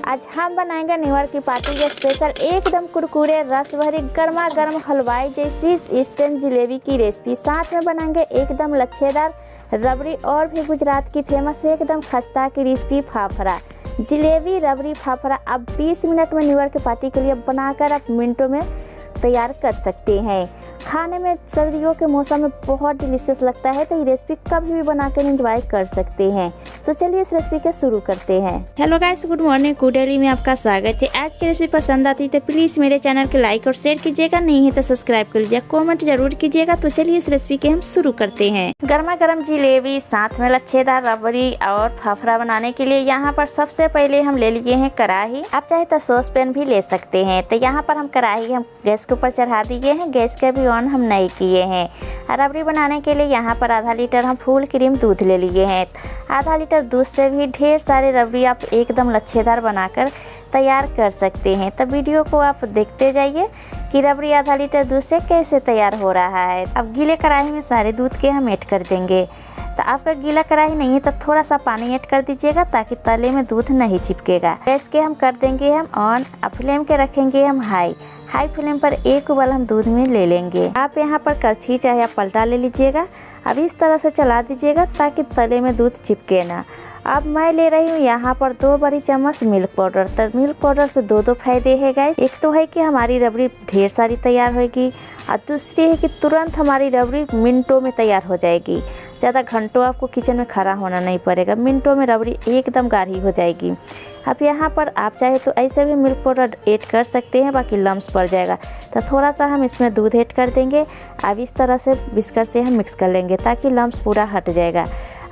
आज हम बनाएंगे न्यू ईयर की पार्टी के स्पेशल एकदम कुरकुरे रस भरी गर्मा गर्म हलवाई जैसी इंस्टेंट जलेबी की रेसिपी। साथ में बनाएंगे एकदम लच्छेदार रबड़ी और भी गुजरात की फेमस एकदम खस्ता की रेसिपी फाफड़ा। जलेबी रबड़ी फाफड़ा आप 20 मिनट में न्यू ईयर की पार्टी के लिए बनाकर आप मिनटों में तैयार कर सकते हैं। खाने में सर्दियों के मौसम में बहुत डिलीशियस लगता है, तो ये रेसिपी कभी भी बनाकर एंजॉय कर सकते हैं। तो चलिए इस रेसिपी के शुरू करते हैं। Hello guys, good morning, good daily में आपका स्वागत है। आज की रेसिपी पसंद आती है तो प्लीज़ मेरे चैनल को लाइक और शेयर कीजिएगा, नहीं है तो सब्सक्राइब कर लीजिएगा, कॉमेंट जरूर कीजिएगा। तो चलिए इस रेसिपी के हम शुरू करते हैं। गर्मा गर्म जलेबी साथ में लच्छेदार रबड़ी और फाफड़ा बनाने के लिए यहाँ पर सबसे पहले हम ले लिए हैं कढ़ाई। आप चाहे तो सॉस पैन भी ले सकते हैं। तो यहाँ पर हम कढ़ाई हम गैस के ऊपर चढ़ा दिए हैं, गैस का भी ऑन हम नहीं किए हैं। रबड़ी बनाने के लिए यहाँ पर आधा लीटर हम फुल क्रीम दूध ले लिए हैं। आधा लीटर दूध से भी ढेर सारे रबड़ी आप एकदम लच्छेदार बनाकर तैयार कर सकते हैं। तो वीडियो को आप देखते जाइए कि रबड़ी आधा लीटर दूध से कैसे तैयार हो रहा है। अब गीले कढ़ाई में सारे दूध के हम ऐड कर देंगे। तो आपका गीला कढ़ाई नहीं है तो थोड़ा सा पानी ऐड कर दीजिएगा ताकि तले में दूध नहीं चिपकेगा। गैस के हम कर देंगे हम ऑन, फ्लेम के रखेंगे हम हाई फ्लेम पर एक उबाल हम दूध में ले लेंगे। आप यहाँ पर करछी चाहे आप पलटा ले लीजिएगा। अब इस तरह से चला दीजिएगा ताकि तले में दूध चिपके ना। अब मैं ले रही हूँ यहाँ पर 2 बड़ी चम्मच मिल्क पाउडर। तो मिल्क पाउडर से दो फायदे है गाइस। एक तो है कि हमारी रबड़ी ढेर सारी तैयार होगी और दूसरी है कि तुरंत हमारी रबड़ी मिनटों में तैयार हो जाएगी। ज़्यादा घंटों आपको किचन में खड़ा होना नहीं पड़ेगा, मिनटों में रबड़ी एकदम गाढ़ी हो जाएगी। अब यहाँ पर आप चाहे तो ऐसे भी मिल्क पाउडर ऐड कर सकते हैं, बाकी लम्स पड़ जाएगा। तो थोड़ा सा हम इसमें दूध ऐड कर देंगे। अब इस तरह से विस्कर से हम मिक्स कर लेंगे ताकि लम्स पूरा हट जाएगा।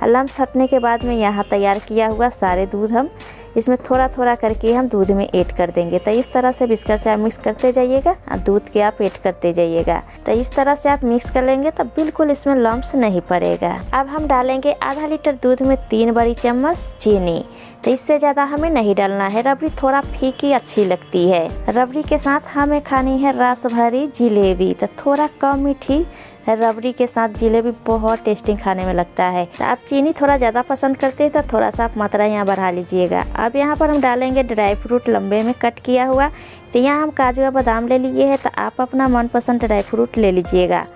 लम्स हटने के बाद में यहाँ तैयार किया हुआ सारे दूध हम इसमें थोड़ा थोड़ा करके हम दूध में ऐड कर देंगे। तो इस तरह से विस्कर से आप मिक्स करते जाइएगा और दूध के आप ऐड करते जाइएगा। तो इस तरह से आप मिक्स कर लेंगे तो बिल्कुल इसमें लम्स नहीं पड़ेगा। अब हम डालेंगे आधा लीटर दूध में 3 बड़ी चम्मच चीनी। तो इससे ज़्यादा हमें नहीं डालना है, रबड़ी थोड़ा फीकी अच्छी लगती है। रबड़ी के साथ हमें खानी है रस भरी जलेबी। तो थोड़ा कम मीठी रबड़ी के साथ जलेबी बहुत टेस्टी खाने में लगता है। तो आप चीनी थोड़ा ज़्यादा पसंद करते हैं तो थोड़ा सा आप मात्रा यहाँ बढ़ा लीजिएगा। अब यहाँ पर हम डालेंगे ड्राई फ्रूट लंबे में कट किया हुआ। तो यहाँ हम काजू या बादाम ले लिए हैं, तो आप अपना मनपसंद ड्राई फ्रूट ले लीजिएगा।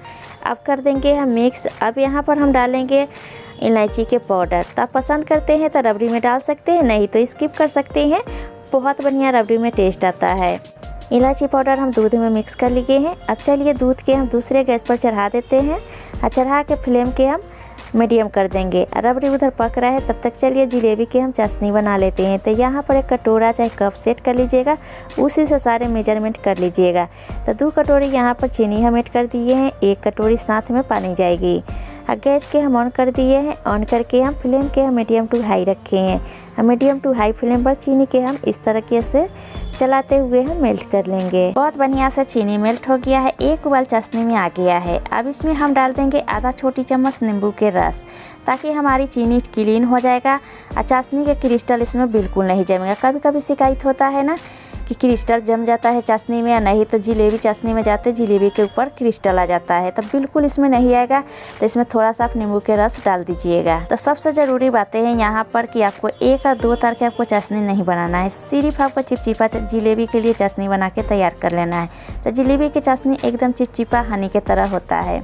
अब कर देंगे हम मिक्स। अब यहाँ पर हम डालेंगे इलायची के पाउडर। तो आप पसंद करते हैं तो रबड़ी में डाल सकते हैं, नहीं तो स्किप कर सकते हैं। बहुत बढ़िया रबड़ी में टेस्ट आता है। इलायची पाउडर हम दूध में मिक्स कर लिए हैं। अब चलिए दूध के हम दूसरे गैस पर चढ़ा देते हैं और चढ़ा के फ्लेम के हम मीडियम कर देंगे। रबड़ी उधर पक रहा है, तब तक चलिए जलेबी की हम चाशनी बना लेते हैं। तो यहाँ पर एक कटोरा चाहे कप सेट कर लीजिएगा, उसी से सारे मेजरमेंट कर लीजिएगा। तो 2 कटोरी यहाँ पर चीनी हम ऐड कर दिए हैं, 1 कटोरी साथ में पानी जाएगी। गैस के हम ऑन कर दिए हैं। ऑन करके हम फ्लेम के हम मीडियम टू हाई रखे हैं। मीडियम टू हाई फ्लेम पर चीनी के हम इस तरीके से चलाते हुए हम मेल्ट कर लेंगे। बहुत बढ़िया से चीनी मेल्ट हो गया है, एक उबाल चाशनी में आ गया है। अब इसमें हम डाल देंगे आधा छोटी चम्मच नींबू के रस, ताकि हमारी चीनी क्लीन हो जाएगा और चाशनी के क्रिस्टल इसमें बिल्कुल नहीं जमेगा। कभी कभी शिकायत होता है ना कि क्रिस्टल जम जाता है चाशनी में, या नहीं तो जलेबी चाशनी में जाते जलेबी के ऊपर क्रिस्टल आ जाता है। तो बिल्कुल इसमें नहीं आएगा। तो इसमें थोड़ा सा आप नींबू के रस डाल दीजिएगा। तो सबसे ज़रूरी बातें हैं यहाँ पर कि आपको 1 या 2 तरह के आपको चाशनी नहीं बनाना है, सिर्फ आपको चिपचिपा जलेबी के लिए चाशनी बना के तैयार कर लेना है। तो जलेबी की चाशनी एकदम चिपचिपा हनी की तरह होता है।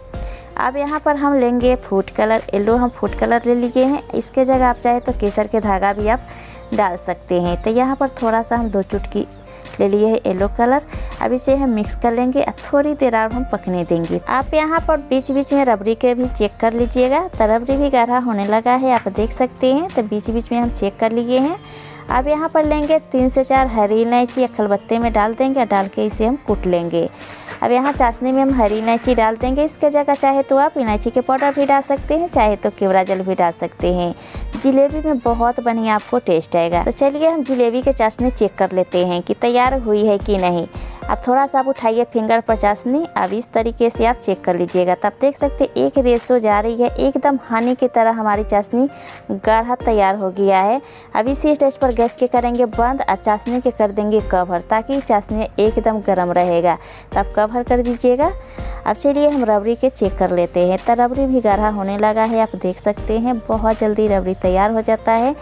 अब यहाँ पर हम लेंगे फूड कलर येलो। हम फूड कलर ले लिए हैं। इसके जगह आप चाहे तो केसर के धागा भी आप डाल सकते हैं। तो यहाँ पर थोड़ा सा हम 2 चुटकी ले लिए है येलो कलर। अब इसे हम मिक्स कर लेंगे और थोड़ी देर और हम पकने देंगे। आप यहाँ पर बीच बीच में रबड़ी के भी चेक कर लीजिएगा। तो रबड़ी भी गाढ़ा होने लगा है, आप देख सकते हैं। तो बीच बीच में हम चेक कर लिए हैं। अब यहाँ पर लेंगे 3 से 4 हरी इलायची या खलबत्ते में डाल देंगे और डाल के इसे हम कूट लेंगे। अब यहाँ चाशनी में हम हरी इलायची डाल देंगे। इसके जगह चाहे तो आप इलायची के पाउडर भी डाल सकते हैं, चाहे तो केवड़ा जल भी डाल सकते हैं। जलेबी में बहुत बढ़िया आपको टेस्ट आएगा। तो चलिए हम जलेबी के चाशनी चेक कर लेते हैं कि तैयार हुई है कि नहीं। अब थोड़ा सा आप उठाइए फिंगर पर चाशनी। अब इस तरीके से आप चेक कर लीजिएगा। तब देख सकते एक रेशो जा रही है, एकदम हनी की तरह हमारी चाशनी गाढ़ा तैयार हो गया है। अब इसी स्टेज पर गैस के करेंगे बंद और चाशनी के कर देंगे कवर, ताकि चाशनी एकदम गर्म रहेगा। तब कवर कर दीजिएगा। अब चलिए हम रबड़ी के चेक कर लेते हैं। तो रबड़ी भी गाढ़ा होने लगा है, आप देख सकते हैं। बहुत जल्दी रबड़ी तैयार हो जाता है।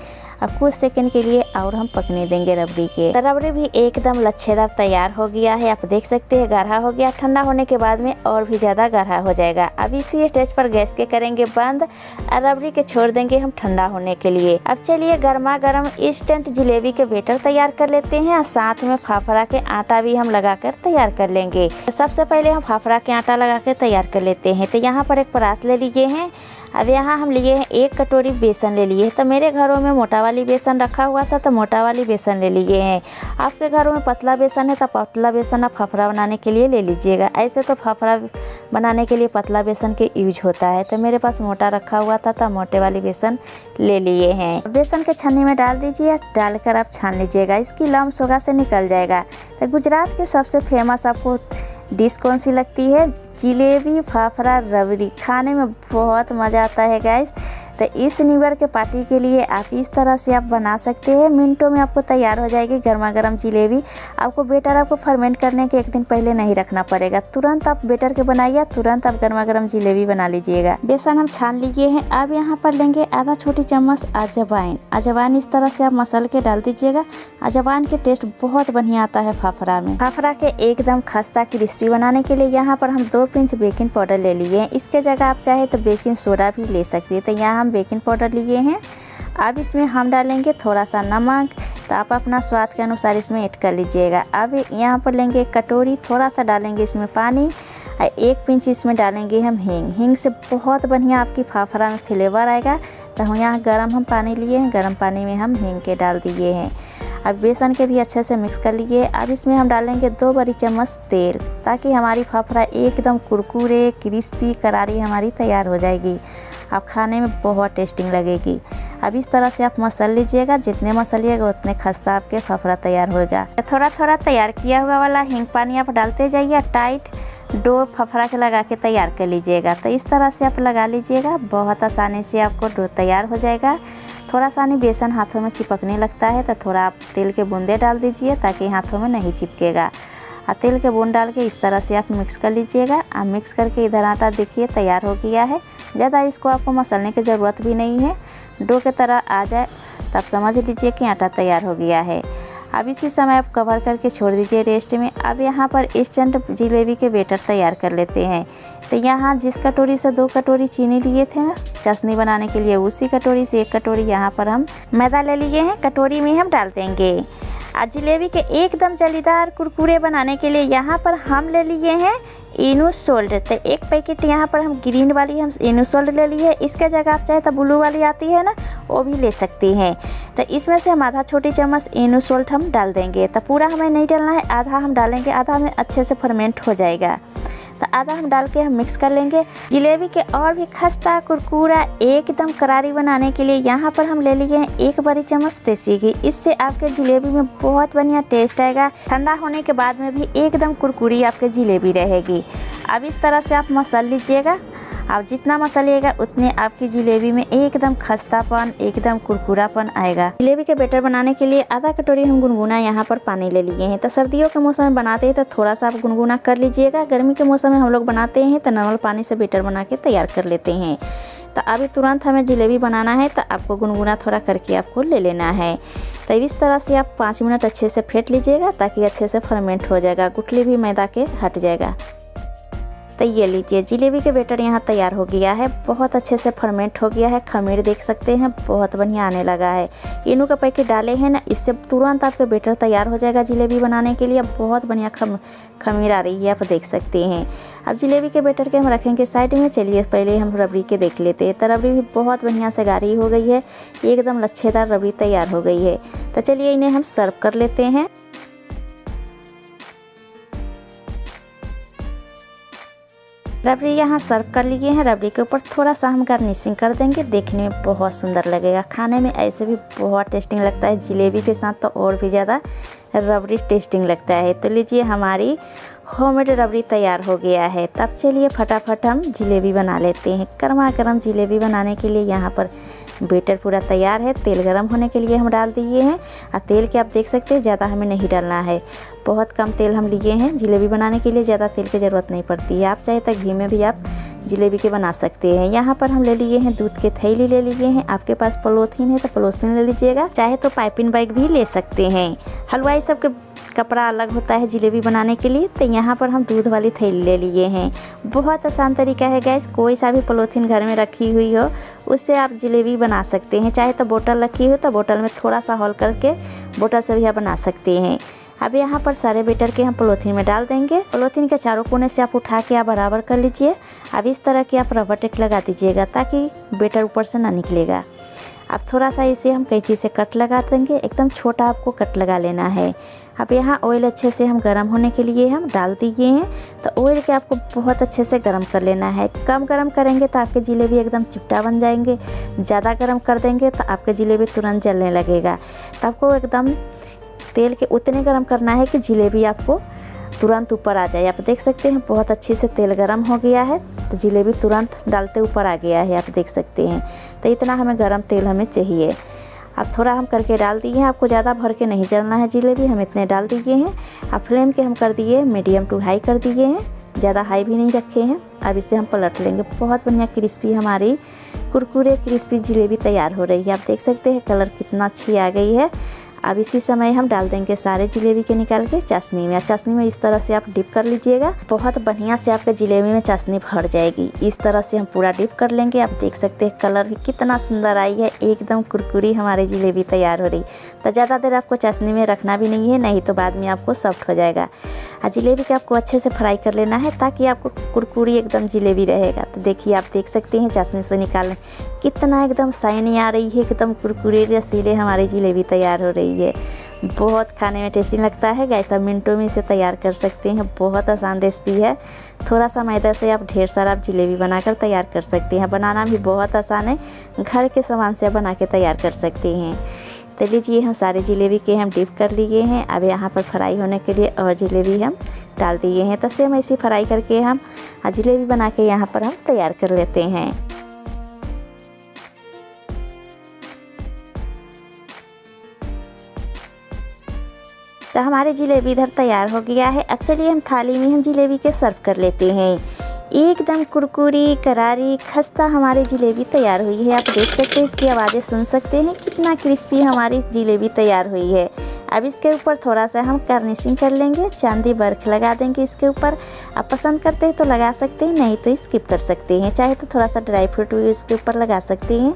अब कुछ सेकंड के लिए और हम पकने देंगे रबड़ी के। तो रबड़ी भी एकदम लच्छेदार तैयार हो गया है। आप देख सकते हैं गाढ़ा हो गया। ठंडा होने के बाद में और भी ज़्यादा गाढ़ा हो जाएगा। अब इसी स्टेज पर गैस के करेंगे बंद और रबड़ी के छोड़ देंगे हम ठंडा होने के लिए। अब चलिए गर्मा गर्म इंस्टेंट जलेबी के बैटर तैयार कर लेते हैं और साथ में फाफड़ा के आटा भी हम लगाकर तैयार कर लेंगे। तो सबसे पहले हम फाफड़ा के आटा लगा कर तैयार कर लेते हैं। तो यहाँ पर एक परात ले लिए हैं। अब यहाँ हम लिए हैं 1 कटोरी बेसन ले लिए। तो मेरे घरों में मोटा वाली बेसन रखा हुआ था तो मोटा वाली बेसन ले लिए हैं। आपके घरों में पतला बेसन है तो पतला बेसन आप फाफड़ा बनाने के लिए ले लीजिएगा। ऐसे तो फाफड़ा बनाने के लिए पतला बेसन के यूज होता है। तो मेरे पास मोटा रखा हुआ था तो मोटे वाली बेसन ले लिए हैं। बेसन के छन्नी में डाल दीजिए। डालकर आप छान लीजिएगा। इसकी लम्ब सोगा से निकल जाएगा। तो गुजरात के सबसे फेमस आपको डिश कौन सी लगती है? जलेबी फाफड़ा रबड़ी। खाने में बहुत मज़ा आता है गाइस। तो इस न्यू ईयर के पार्टी के लिए आप इस तरह से आप बना सकते हैं। मिनटों में आपको तैयार हो जाएगी गर्मा गर्म जलेबी। आपको बेटर आपको फर्मेंट करने के 1 दिन पहले नहीं रखना पड़ेगा। तुरंत आप बेटर के बनाइए, तुरंत आप गर्मा गर्म जलेबी बना लीजिएगा। बेसन हम छान लीजिए हैं। अब यहाँ पर लेंगे आधा छोटी चम्मच अजवाइन। अजवाइन इस तरह से आप मसल के डाल दीजिएगा। अजवाइन के टेस्ट बहुत बढ़िया आता है फाफड़ा में। फाफड़ा के एकदम खस्ता क्रिस्पी बनाने के लिए यहाँ पर हम 2 पिंच बेकिंग पाउडर ले लिए हैं। इसके जगह आप चाहे तो बेकिंग सोडा भी ले सकते हैं। तो यहाँ हम बेकिंग पाउडर लिए हैं। अब इसमें हम डालेंगे थोड़ा सा नमक। तो आप अपना स्वाद के अनुसार इसमें ऐड कर लीजिएगा। अब यहाँ पर लेंगे 1 कटोरी, थोड़ा सा डालेंगे इसमें पानी और 1 पिंच इसमें डालेंगे हम हींग। हींग से बहुत बढ़िया आपकी फाफड़ा में फ्लेवर आएगा। तो हम यहाँ गर्म हम पानी लिए हैं। गर्म पानी में हम हींग के डाल दिए हैं। अब बेसन के भी अच्छे से मिक्स कर लीजिए। अब इसमें हम डालेंगे 2 बड़ी चम्मच तेल ताकि हमारी फाफड़ा एकदम कुरकुरे क्रिस्पी करारी हमारी तैयार हो जाएगी। अब खाने में बहुत टेस्टिंग लगेगी। अब इस तरह से आप मसल लीजिएगा। जितने मसलिएगा उतने खस्ता आपके फाफड़ा तैयार होगा। थोड़ा थोड़ा तैयार किया हुआ वाला हींग पानी आप डालते जाइए। टाइट डो फाफड़ा के लगा के तैयार कर लीजिएगा। तो इस तरह से आप लगा लीजिएगा। बहुत आसानी से आपको डो तैयार हो जाएगा। थोड़ा सा नहीं बेसन हाथों में चिपकने लगता है तो थोड़ा आप तेल के बूंदे डाल दीजिए ताकि हाथों में नहीं चिपकेगा। और तेल के बूंद डाल के इस तरह से आप मिक्स कर लीजिएगा। अब मिक्स करके इधर आटा देखिए तैयार हो गया है। ज़्यादा इसको आपको मसलने की ज़रूरत भी नहीं है। डो की तरह आ जाए तब समझ लीजिए कि आटा तैयार हो गया है। अब इसी समय आप कवर करके छोड़ दीजिए रेस्ट में। अब यहाँ पर इंस्टेंट जलेबी के बैटर तैयार कर लेते हैं। तो यहाँ जिस कटोरी से 2 कटोरी चीनी लिए थे ना चाशनी बनाने के लिए, उसी कटोरी से 1 कटोरी यहाँ पर हम मैदा ले लिए हैं। कटोरी में हम डाल देंगे। आज जलेबी के एकदम जलीदार कुरकुरे बनाने के लिए यहाँ पर हम ले लिए हैं इनो सोल्ट। तो 1 पैकेट यहाँ पर हम ग्रीन वाली हम इनो सोल्ट ले लिए। इसके जगह आप चाहे तो ब्लू वाली आती है ना, वो भी ले सकती हैं। तो इसमें से हम आधा छोटी चम्मच इनो सोल्ट हम डाल देंगे। तो पूरा हमें नहीं डालना है, आधा हम डालेंगे। आधा हमें अच्छे से फर्मेंट हो जाएगा। तो आधा हम डाल के हम मिक्स कर लेंगे। जलेबी के और भी खस्ता कुरकुरा एकदम करारी बनाने के लिए यहाँ पर हम ले लिए हैं 1 बड़ी चम्मच देसी घी। इससे आपके जलेबी में बहुत बढ़िया टेस्ट आएगा। ठंडा होने के बाद में भी एकदम कुरकुरी आपके जलेबी रहेगी। अब इस तरह से आप मसल लीजिएगा। आप जितना मसलिएगा उतने आपकी जलेबी में एकदम खस्तापन एकदम कुरकुरापन आएगा। जलेबी के बैटर बनाने के लिए आधा कटोरी हम गुनगुना यहाँ पर पानी ले लिए हैं। तो सर्दियों के मौसम में बनाते हैं तो थोड़ा सा आप गुनगुना कर लीजिएगा। गर्मी के मौसम में हम लोग बनाते हैं तो नॉर्मल पानी से बैटर बना के तैयार कर लेते हैं। तो अभी तुरंत हमें जलेबी बनाना है तो आपको गुनगुना थोड़ा करके आपको ले लेना है। तो इस तरह से आप 5 मिनट अच्छे से फेंट लीजिएगा ताकि अच्छे से फर्मेंट हो जाएगा। गुठली भी मैदा के हट जाएगा। तो ये लीजिए जलेबी के बैटर यहाँ तैयार हो गया है। बहुत अच्छे से फर्मेंट हो गया है। खमीर देख सकते हैं बहुत बढ़िया आने लगा है। इनो का पैकेट डाले हैं ना, इससे तुरंत आपके बैटर तैयार हो जाएगा जलेबी बनाने के लिए। बहुत बढ़िया खमीर आ रही है, आप देख सकते हैं। अब जलेबी के बैटर के हम रखेंगे साइड में। चलिए पहले हम रबड़ी के देख लेते हैं। तो रबड़ी भी बहुत बढ़िया से गाढ़ी हो गई है। एकदम लच्छेदार रबड़ी तैयार हो गई है। तो चलिए इन्हें हम सर्व कर लेते हैं। रबड़ी यहाँ सर्व कर लिए हैं। रबड़ी के ऊपर थोड़ा सा हम गार्निशिंग कर देंगे। देखने में बहुत सुंदर लगेगा। खाने में ऐसे भी बहुत टेस्टिंग लगता है। जलेबी के साथ तो और भी ज़्यादा रबड़ी टेस्टिंग लगता है। तो लीजिए हमारी होममेड रबड़ी तैयार हो गया है। तब चलिए फटाफट हम जलेबी बना लेते हैं। गर्मा गर्म जलेबी बनाने के लिए यहाँ पर बैटर पूरा तैयार है। तेल गरम होने के लिए हम डाल दिए हैं। और तेल के आप देख सकते हैं ज़्यादा हमें नहीं डालना है। बहुत कम तेल हम लिए हैं। जलेबी बनाने के लिए ज़्यादा तेल की ज़रूरत नहीं पड़ती है। आप चाहे तो घी में भी आप जलेबी के बना सकते हैं। यहाँ पर हम ले लिए हैं दूध के थैली ले लिए हैं। आपके पास पॉलीथीन है तो पॉलीथीन ले लीजिएगा, चाहे तो पाइपिंग बैग भी ले सकते हैं। हलवाई सबके कपड़ा अलग होता है जलेबी बनाने के लिए, तो यहाँ पर हम दूध वाली थैली ले लिए हैं। बहुत आसान तरीका है गैस, कोई सा भी पॉलीथीन घर में रखी हुई हो उससे आप जलेबी बना सकते हैं। चाहे तो बोतल रखी हो तो बोतल में थोड़ा सा होल करके बोतल से भी आप बना सकते हैं। अब यहाँ पर सारे बेटर के हम पॉलीथीन में डाल देंगे। पॉलीथीन के चारों कोने से आप उठा के आप बराबर कर लीजिए। अब इस तरह की आप रबर टेक लगा दीजिएगा ताकि बेटर ऊपर से ना निकलेगा। अब थोड़ा सा इसे हम कैंची से कट लगा देंगे, एकदम छोटा आपको कट लगा लेना है। अब यहाँ ऑयल अच्छे से हम गर्म होने के लिए हम डाल दिए हैं, तो ऑयल के आपको बहुत अच्छे से गर्म कर लेना है। कम गर्म करेंगे तो आपके जलेबी एकदम चिपटा बन जाएंगे, ज़्यादा गर्म कर देंगे तो आपके जलेबी तुरंत जलने लगेगा। तो आपको एकदम तेल के उतने गर्म करना है कि जलेबी आपको तुरंत ऊपर आ जाए। आप देख सकते हैं बहुत अच्छे से तेल गर्म हो गया है, तो जलेबी तुरंत डालते ऊपर आ गया है, आप देख सकते हैं। तो इतना हमें गरम तेल हमें चाहिए। अब थोड़ा हम करके डाल दिए हैं, आपको ज़्यादा भर के नहीं जलना है जलेबी, हम इतने डाल दिए हैं। अब फ्लेम के हम कर दिए मीडियम टू हाई कर दिए हैं, ज़्यादा हाई भी नहीं रखे हैं। अब इसे हम पलट लेंगे। बहुत बढ़िया क्रिस्पी हमारी कुरकुरे क्रिस्पी जलेबी तैयार हो रही है। आप देख सकते हैं कलर कितना अच्छी आ गई है। अब इसी समय हम डाल देंगे सारे जलेबी के निकाल के चाशनी में। चाशनी में इस तरह से आप डिप कर लीजिएगा, बहुत बढ़िया से आपके जलेबी में चाशनी भर जाएगी। इस तरह से हम पूरा डिप कर लेंगे। आप देख सकते हैं कलर भी कितना सुंदर आई है, एकदम कुरकुरी हमारी जलेबी तैयार हो रही। तो ज़्यादा देर आपको चाशनी में रखना भी नहीं है, नहीं तो बाद में आपको सॉफ्ट हो जाएगा। और जलेबी को आपको अच्छे से फ्राई कर लेना है ताकि आपको कुरकुरी एकदम जलेबी रहेगा। तो देखिए आप देख सकते हैं चाशनी से निकालने कितना एकदम शाइनी आ रही है, एकदम कुरकुरे रसीले हमारी जलेबी तैयार हो रही है। बहुत खाने में टेस्टी लगता है गैस, आप मिनटों में इसे तैयार कर सकते हैं। बहुत आसान रेसिपी है, थोड़ा सा मैदा से आप ढेर सारा आप जलेबी बनाकर तैयार कर सकते हैं। बनाना भी बहुत आसान है, घर के सामान से बना के तैयार कर सकते हैं। तो लीजिए हम सारे जलेबी के हम डिप कर लिए हैं। अब यहाँ पर फ्राई होने के लिए और जलेबी हम डाल दिए हैं। तो सेम ऐसे फ्राई करके हम जलेबी बना के यहाँ पर हम तैयार कर लेते हैं। तो हमारी जलेबी इधर तैयार हो गया है। अब चलिए हम थाली में हम जलेबी के सर्व कर लेते हैं। एकदम कुरकुरी करारी खस्ता हमारी जलेबी तैयार हुई है। आप देख सकते हैं, इसकी आवाज़ें सुन सकते हैं कितना क्रिस्पी हमारी जलेबी तैयार हुई है। अब इसके ऊपर थोड़ा सा हम गार्निशिंग कर लेंगे, चांदी बर्फ लगा देंगे इसके ऊपर। आप पसंद करते हैं तो लगा सकते हैं, नहीं तो स्किप कर सकते हैं। चाहे तो थोड़ा सा ड्राई फ्रूट भी इसके ऊपर लगा सकते हैं,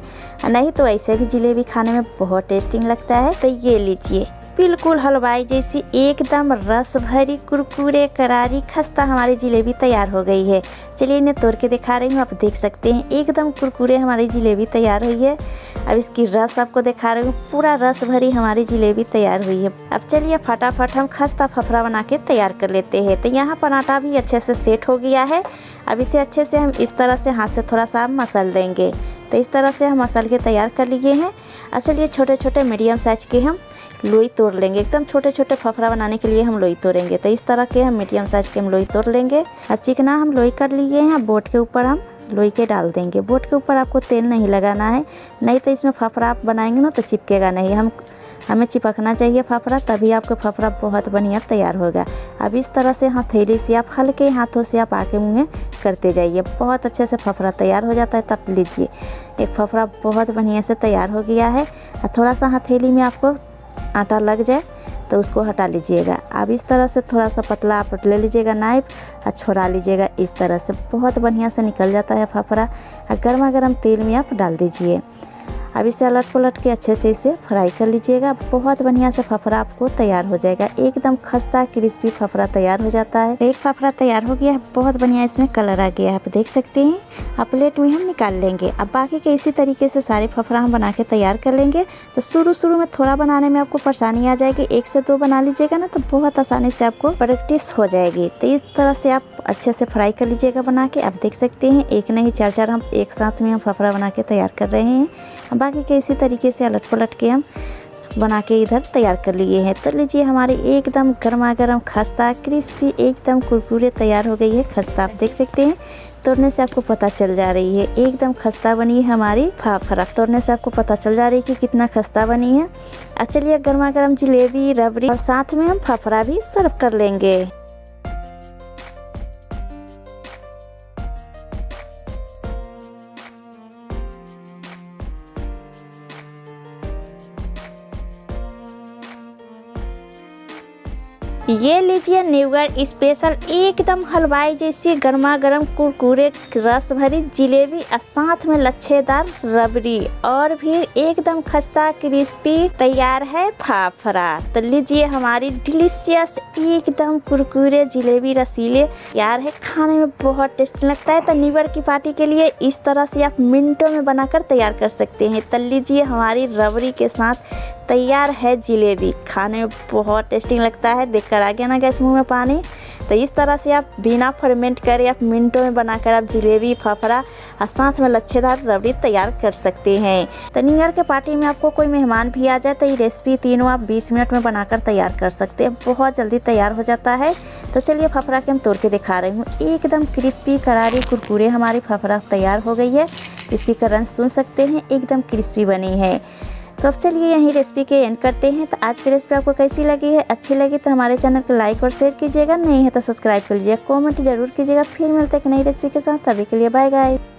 नहीं तो ऐसे भी जलेबी खाने में बहुत टेस्टी लगता है। तो ये लीजिए बिल्कुल हलवाई जैसी एकदम रस भरी कुरकुरे करारी खस्ता हमारी जलेबी तैयार हो गई है। चलिए इन्हें तोड़ के दिखा रही हूँ। आप देख सकते हैं एकदम कुरकुरे हमारी जलेबी तैयार हुई है। अब इसकी रस आपको दिखा रही हूँ, पूरा रस भरी हमारी जलेबी तैयार हुई है। अब चलिए फटाफट हम खस्ता फफड़ा बना के तैयार कर लेते हैं। तो यहाँ पर आटा भी अच्छे से सेट हो गया है। अब इसे अच्छे से हम इस तरह से हाथ से थोड़ा सा मसल देंगे। तो इस तरह से हम मसल के तैयार कर लिए हैं। अब चलिए छोटे छोटे मीडियम साइज के हम लोई तोड़ लेंगे। एकदम छोटे छोटे फफड़ा बनाने के लिए हम लोई तोड़ेंगे। तो इस तरह के हम मीडियम साइज के हम लोई तोड़ लेंगे। अब चिकना हम लोई कर लिए हैं। बोट के ऊपर हम लोई के डाल देंगे। बोट के ऊपर आपको तेल नहीं लगाना है, नहीं तो इसमें फफड़ा आप बनाएंगे ना तो चिपकेगा नहीं। हमें चिपकना चाहिए फफड़ा, तभी आपका फफड़ा बहुत बढ़िया तैयार होगा। अब इस तरह से हथेली से आप हल्के हाथों से आप आगे मुँह करते जाइए, बहुत अच्छे से फफड़ा तैयार हो जाता है। तब लीजिए एक फफड़ा बहुत बढ़िया से तैयार हो गया है। थोड़ा सा हथेली में आपको आटा लग जाए तो उसको हटा लीजिएगा। अब इस तरह से थोड़ा सा पतला आप ले लीजिएगा नाइफ और छोड़ा लीजिएगा। इस तरह से बहुत बढ़िया से निकल जाता है फफड़ा। गर्मा गर्म तेल में आप डाल दीजिए। अब इसे अलट पलट के अच्छे से इसे फ्राई कर लीजिएगा। बहुत बढ़िया से फफड़ा आपको तैयार हो जाएगा, एकदम खस्ता क्रिस्पी फफड़ा तैयार हो जाता है। एक फफड़ा तैयार हो गया है, बहुत बढ़िया इसमें कलर आ गया है, आप देख सकते हैं। अब प्लेट में हम निकाल लेंगे। अब बाकी के इसी तरीके से सारे फफड़ा हम बना के तैयार कर लेंगे। तो शुरू में थोड़ा बनाने में आपको परेशानी आ जाएगी, 1 से 2 बना लीजिएगा ना तो बहुत आसानी से आपको प्रैक्टिस हो जाएगी। तो इस तरह से आप अच्छे से फ्राई कर लीजिएगा बना के। आप देख सकते हैं एक नहीं 4 हम एक साथ में हम फफड़ा बना के तैयार कर रहे हैं। बाकी के इसी तरीके से अलट पलट के हम बना के इधर तैयार कर लिए हैं। तो लीजिए हमारी एकदम गर्मा गर्म खस्ता क्रिस्पी एकदम कुरकुरे तैयार हो गई है खस्ता। आप देख सकते हैं तोड़ने से आपको पता चल जा रही है एकदम खस्ता बनी है हमारी फाफड़ा। तोड़ने से आपको पता चल जा रही है कि कितना खस्ता बनी है। चलिए गर्मा गर्म जलेबी रबड़ी और साथ में हम फाफड़ा भी सर्व कर लेंगे। ये लीजिए न्यूगढ़ स्पेशल एकदम हलवाई जैसी गर्मा गर्म कुरकुरे रस भरी जिलेबी और साथ में लच्छेदार रबड़ी और भी एकदम खस्ता क्रिस्पी तैयार है फाफड़ा। तो लीजिए हमारी डिलीशियस एकदम कुरकुरे जिलेबी रसीले तैयार है, खाने में बहुत टेस्टी लगता है। तो न्यूगढ़ की पार्टी के लिए इस तरह से आप मिनटों में बनाकर तैयार कर सकते हैं। तो लीजिए हमारी रबड़ी के साथ तैयार है जिलेबी, खाने में बहुत टेस्टी लगता है। देखकर आ गया ना गैस मुंह में पानी। तो इस तरह से आप बिना फर्मेंट करे आप मिनटों में बनाकर आप जिलेबी फाफड़ा और साथ में लच्छेदार रबड़ी तैयार कर सकते हैं। तो न्यू ईयर के पार्टी में आपको कोई मेहमान भी आ जाए तो ये रेसिपी तीनों आप 20 मिनट में बनाकर तैयार कर सकते हैं, बहुत जल्दी तैयार हो जाता है। तो चलिए फाफड़ा के हम तोड़ के दिखा रही हूँ। एकदम क्रिस्पी करारी कुरकुरे हमारी फाफड़ा तैयार हो गई है। इसकी का रंग सुन सकते हैं, एकदम क्रिस्पी बनी है। तो अब चलिए यहीं रेसिपी के एंड करते हैं। तो आज की रेसिपी आपको कैसी लगी है, अच्छी लगी तो हमारे चैनल को लाइक और शेयर कीजिएगा, नहीं है तो सब्सक्राइब कर लीजिएगा, कमेंट जरूर कीजिएगा। फिर मिलते हैं एक नई रेसिपी के साथ, तभी के लिए बाय गाइस।